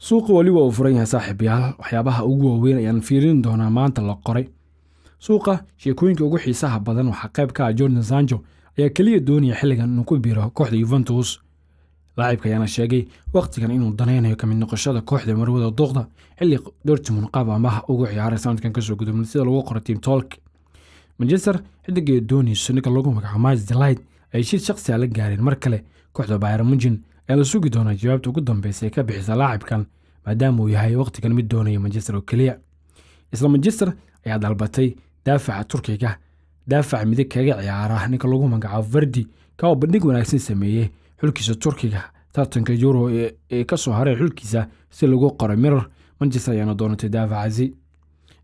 suuqa wali waa furan yahay saaxiibayaal waxyaabaha ugu waaweyn ayaan fiirin doonaa maanta la qoray suuqa sheekooyinka ugu xiisaha badan waxa qayb ka ah Jadon Sancho ayaa kaliya doonaya xilligan inuu ku biiro kooxda Juventus laacibka ayaana sheegay waqtigan inuu danaynayo ka mid noqoshada kooxda marwada duqda xilli Dortmund qaab amaah ugu ciyaaray sanadkan ka soo gudubnay sida lagu qoray Team Talk Manchester xidigay doonayso ninka lagu magacaabo Mads de Ligt ay shir shakhsi ah la gaareen mar kale kooxda Bayern Munich ayaa la sugi doonaa jawaabta ugu dambeysay ka bixisa laacibkan maadaama uu yahay waqtigan mid doonaya Manchester oo kaliya isla Manchester ayaa dalbatay daafaca Turkiga daafac midig kaga ciyaara ninka lagu magacaabo Vardy ka oo bandhig wanaagsan sameeyay xulkiisa Turkiga tartanka Euro ee ka soo haray xulkiisa si lagu qoray Mirror Manchester ayaana doonatay daafacaasi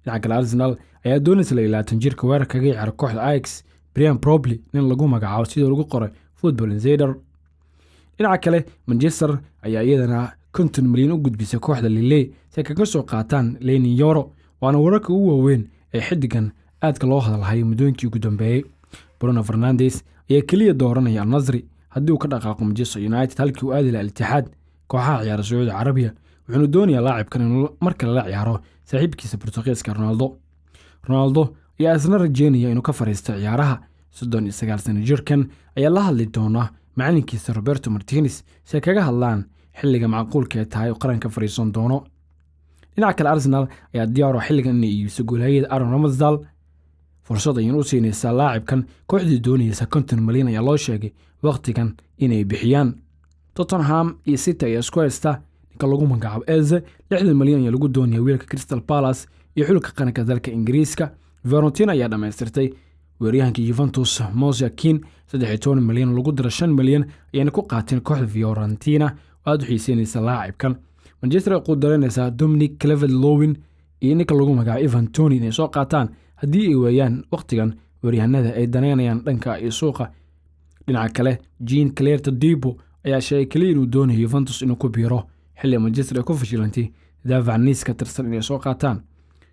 dhinaca Arsenal ayaa doonaysa 20 jirka weerar kaga ciyaara kooxda Ajax Brian Brobly nin lagu magacaabo sida lagu qoray Football Insider dhinaca kale Manchester ayaa iyadana 50 milyan u gudbisay kooxda Lille si kaga soo qaataan Leny Yoro waana wararka ugu waaweyn ee xidigan aadka loo hadalhayo muddooyinkii ugu dambeeyay Bruno Fernandes ayaa kaliya dooranaya Al-Nassr haddii uu ka dhaqaaqo Manchester United halkii uu aadi lahaa Al-Ittihad kooxaha ciyaara Sacuudi Carabiya wuxuu doonayaa laacibkan inuu mar kale la ciyaaro saaxiibkiisa Portugiiska Ronaldo ayaa isna rajeynaya inuu ka fariisto ciyaaraha 39 sano jirkan ayaa la hadli doona macalinkiisa Roberto Martinez si kaga hadlaan xilliga macquulka ee tahay qaranka fariisan doono dhinaca kale Arsenal ayaa diyaar u xilligan inay iibso goolhayada Aaron Ramsdale fursad ay u siinaysaa laacibkan kooxdii doonaysa 50 milyan ayaa loo sheegay waqtigan inay bixiyaan Tottenham iyo City ayaa isku haysta ninka lagu magacaabo Eze 60 milyan ayaa lagu doonayaa wiilka Crystal Palace iyo xulka qaranka dalka Ingiriiska Fiorentina ayaa dhamaystirtay weeraryahanka Juventus Moise Kean 13 milyan lagu daro 5 milyan ayayna ku qaateen kooxda Fiorentina aad u xiiseynaysa laacibkan Manchester ku daranaysa Dominic Calvert-Lewin iyo ninka lagu magacaabo Ivan Toney inay soo qaataan haddii ay weeyaan waqtigan weeraryahanada ay daneynayaan dhanka iyo suuqa dhinaca kale Jean Claire Todibo ayaa sheegay kaliya inuu doonayo Juventus inuu ku biiro xilli Manchester ay ku fashilantay daafac Nice ka tirsan inay soo qaataan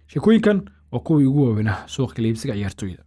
sheekooyinkan waa kuwii ugu waaweyn suuqa iibsiga ciyaartoyda